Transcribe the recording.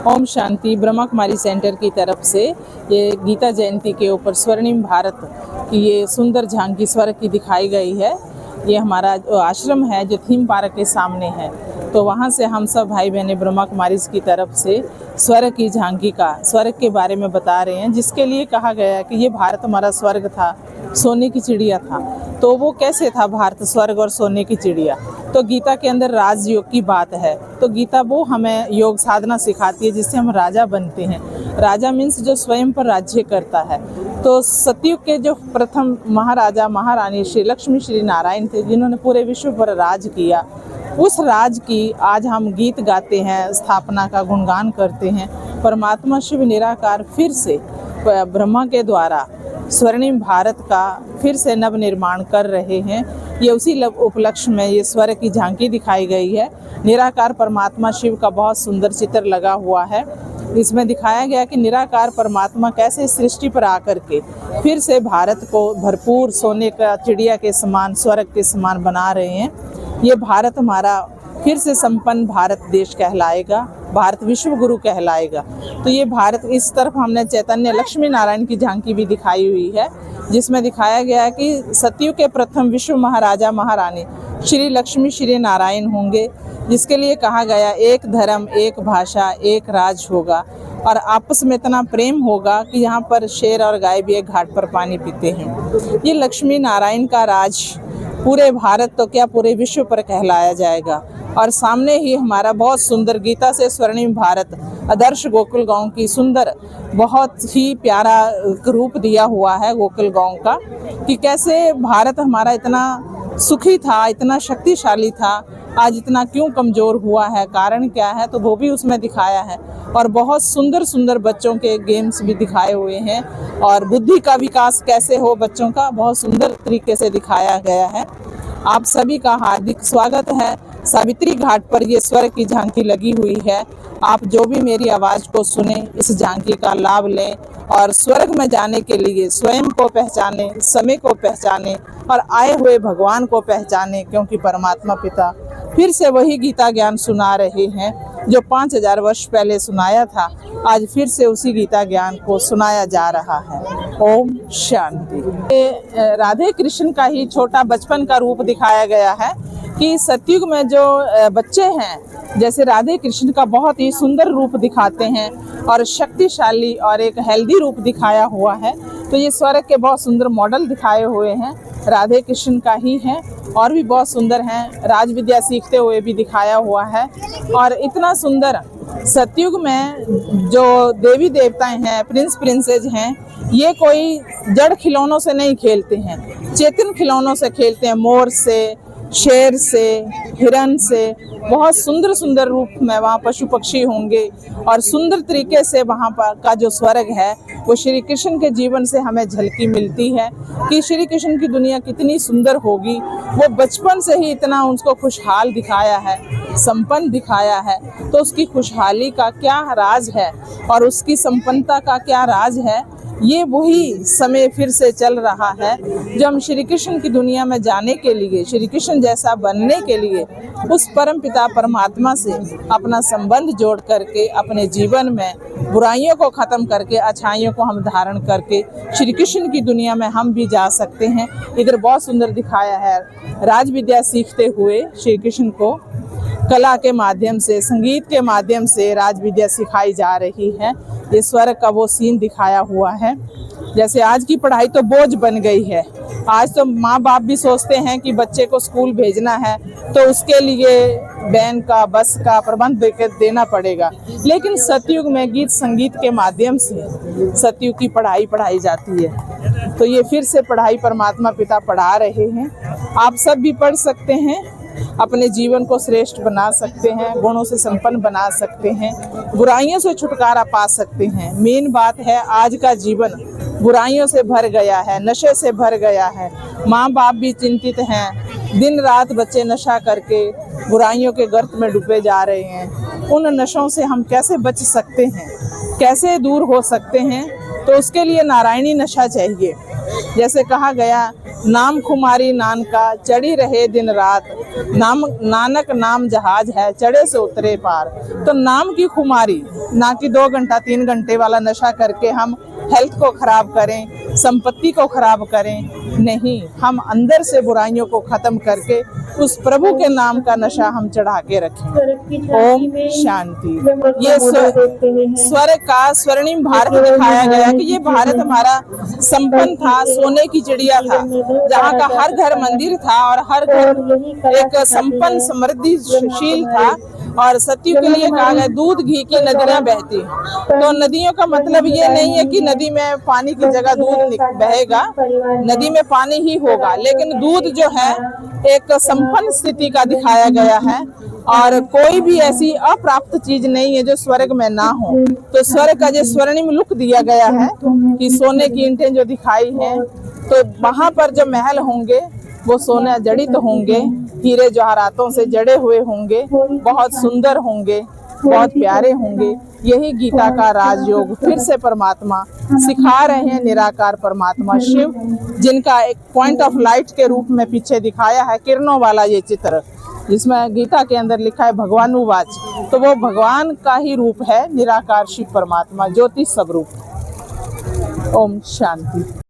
Om Shanti Brahma Kumari centre की तरफ से ये गीता जयंती के ऊपर स्वर्णिम भारत की ये सुंदर झांकी स्वर्ग की दिखाई गई है। ये हमारा जो आश्रम है जो थीम पार्क के सामने है, तो वहाँ से हम सब भाई बहनें ब्रह्मा कुमारी की तरफ से स्वर्ग की झांकी का स्वर्ग के बारे में बता रहे हैं, जिसके लिए कहा गया है कि ये भारत हमारा स्वर्ग था, सोने की चिड़िया था। तो वो कैसे था भारत स्वर्ग और सोने की चिड़िया? तो गीता के अंदर राजयोग की बात है। तो गीता वो हमें योग साधना सिखाती है जिससे हम राजा बनते हैं। राजा मीन्स जो स्वयं पर राज्य करता है। तो सतयुग के जो प्रथम महाराजा महारानी श्री लक्ष्मी श्री नारायण थे, जिन्होंने पूरे विश्व पर राज किया, उस राज की आज हम गीत गाते हैं, स्थापना का गुणगान करते हैं। परमात्मा शिव निराकार फिर से ब्रह्मा के द्वारा स्वर्णिम भारत का फिर से नव निर्माण कर रहे हैं। ये उसी उपलक्ष्य में ये स्वर्ग की झांकी दिखाई गई है। निराकार परमात्मा शिव का बहुत सुंदर चित्र लगा हुआ है। इसमें दिखाया गया कि निराकार परमात्मा कैसे सृष्टि पर आकर के फिर से भारत को भरपूर सोने का चिड़िया के समान, स्वर्ग के समान बना रहे हैं। ये भारत हमारा फिर से संपन्न भारत देश कहलाएगा, भारत विश्व गुरु कहलाएगा। तो ये भारत, इस तरफ हमने चैतन्य लक्ष्मी नारायण की झांकी भी दिखाई हुई है, जिसमें दिखाया गया है कि सतयुग के प्रथम विश्व महाराजा महारानी श्री लक्ष्मी श्री नारायण होंगे, जिसके लिए कहा गया एक धर्म, एक भाषा, एक राज होगा और आपस में इतना प्रेम होगा कि यहाँ पर शेर और गाय भी एक घाट पर पानी पीते हैं। ये लक्ष्मी नारायण का राज पूरे भारत तो क्या पूरे विश्व पर कहलाया जाएगा। और सामने ही हमारा बहुत सुंदर गीता से स्वर्णिम भारत आदर्श गोकुल गांव की सुंदर, बहुत ही प्यारा रूप दिया हुआ है गोकुल गांव का, कि कैसे भारत हमारा इतना सुखी था, इतना शक्तिशाली था, आज इतना क्यों कमज़ोर हुआ है, कारण क्या है, तो वो भी उसमें दिखाया है। और बहुत सुंदर सुंदर बच्चों के गेम्स भी दिखाए हुए हैं और बुद्धि का विकास कैसे हो बच्चों का, बहुत सुंदर तरीके से दिखाया गया है। आप सभी का हार्दिक स्वागत है। सावित्री घाट पर ये स्वर्ग की झांकी लगी हुई है। आप जो भी मेरी आवाज़ को सुने, इस झांकी का लाभ लें और स्वर्ग में जाने के लिए स्वयं को पहचाने, समय को पहचाने और आए हुए भगवान को पहचाने, क्योंकि परमात्मा पिता फिर से वही गीता ज्ञान सुना रहे हैं जो 5000 वर्ष पहले सुनाया था। आज फिर से उसी गीता ज्ञान को सुनाया जा रहा है। ओम शांति। राधे कृष्ण का ही छोटा बचपन का रूप दिखाया गया है कि सतयुग में जो बच्चे हैं, जैसे राधे कृष्ण का बहुत ही सुंदर रूप दिखाते हैं और शक्तिशाली और एक हेल्दी रूप दिखाया हुआ है। तो ये स्वर्ग के बहुत सुंदर मॉडल दिखाए हुए हैं, राधे कृष्ण का ही है और भी बहुत सुंदर हैं। राज विद्या सीखते हुए भी दिखाया हुआ है। और इतना सुंदर सतयुग में जो देवी देवताएं हैं, प्रिंस प्रिंसेस हैं, ये कोई जड़ खिलौनों से नहीं खेलते हैं, चेतन खिलौनों से खेलते हैं। मोर से, शेर से, हिरन से, बहुत सुंदर सुंदर रूप में वहाँ पशु पक्षी होंगे और सुंदर तरीके से वहाँ पर का जो स्वर्ग है वो श्री कृष्ण के जीवन से हमें झलकी मिलती है कि श्री कृष्ण की दुनिया कितनी सुंदर होगी। वो बचपन से ही इतना उसको खुशहाल दिखाया है, संपन्न दिखाया है, तो उसकी खुशहाली का क्या राज है और उसकी संपन्नता का क्या राज है, ये वही समय फिर से चल रहा है जो हम श्री कृष्ण की दुनिया में जाने के लिए, श्री कृष्ण जैसा बनने के लिए उस परम पिता परमात्मा से अपना संबंध जोड़ करके अपने जीवन में बुराइयों को ख़त्म करके अच्छाइयों को हम धारण करके श्री कृष्ण की दुनिया में हम भी जा सकते हैं। इधर बहुत सुंदर दिखाया है, राज विद्या सीखते हुए श्री कृष्ण को कला के माध्यम से, संगीत के माध्यम से राज विद्या सिखाई जा रही है। ये स्वर्ग का वो सीन दिखाया हुआ है। जैसे आज की पढ़ाई तो बोझ बन गई है। आज तो माँ बाप भी सोचते हैं कि बच्चे को स्कूल भेजना है तो उसके लिए वैन का, बस का प्रबंध देना पड़ेगा, लेकिन सतयुग में गीत संगीत के माध्यम से सतयुग की पढ़ाई पढ़ाई जाती है। तो ये फिर से पढ़ाई परमात्मा पिता पढ़ा रहे हैं। आप सब भी पढ़ सकते हैं, अपने जीवन को श्रेष्ठ बना सकते हैं, गुणों से संपन्न बना सकते हैं, बुराइयों से छुटकारा पा सकते हैं। मेन बात है, आज का जीवन बुराइयों से भर गया है, नशे से भर गया है। माँ बाप भी चिंतित हैं, दिन रात बच्चे नशा करके बुराइयों के गर्त में डूबे जा रहे हैं। उन नशों से हम कैसे बच सकते हैं, कैसे दूर हो सकते हैं? तो उसके लिए नारायणी नशा चाहिए। जैसे कहा गया नाम खुमारी नानका चढ़ी रहे दिन रात, नाम नानक नाम जहाज है चढ़े से उतरे पार। तो नाम की खुमारी, ना कि 2 घंटा 3 घंटे वाला नशा करके हम हेल्थ को खराब करें, संपत्ति को खराब करें, नहीं, हम अंदर से बुराइयों को खत्म करके उस प्रभु के नाम का नशा हम चढ़ा के रखें। ओम शांति। ये स्वर्ग का स्वर्णिम भारत दिखाया गया कि ये भारत हमारा संपन्न था, सोने की चिड़िया था, जहाँ का हर घर मंदिर था और हर घर एक संपन्न समृद्धिशील था। और सत्य के लिए कहा गया दूध घी की नदियां बहती। तो नदियों का मतलब ये नहीं है कि नदी में पानी की जगह दूध बहेगा, नदी में पानी ही होगा, लेकिन दूध जो है एक संपन्न स्थिति का दिखाया गया है। और कोई भी ऐसी अप्राप्त चीज नहीं है जो स्वर्ग में ना हो। तो स्वर्ग का जो स्वर्णिम लुक दिया गया है कि सोने की ईंटें जो दिखाई हैं, तो वहां पर जो महल होंगे वो सोने जड़ित होंगे, हीरे जवाहरातों से जड़े हुए होंगे, बहुत सुंदर होंगे, बहुत प्यारे होंगे। यही गीता का राजयोग फिर से परमात्मा सिखा रहे हैं, निराकार परमात्मा शिव, जिनका एक पॉइंट ऑफ लाइट के रूप में पीछे दिखाया है किरणों वाला ये चित्र, जिसमें गीता के अंदर लिखा है भगवानुवाच। तो वो भगवान का ही रूप है, निराकार शिव परमात्मा, ज्योति स्वरूप। ओम शांति।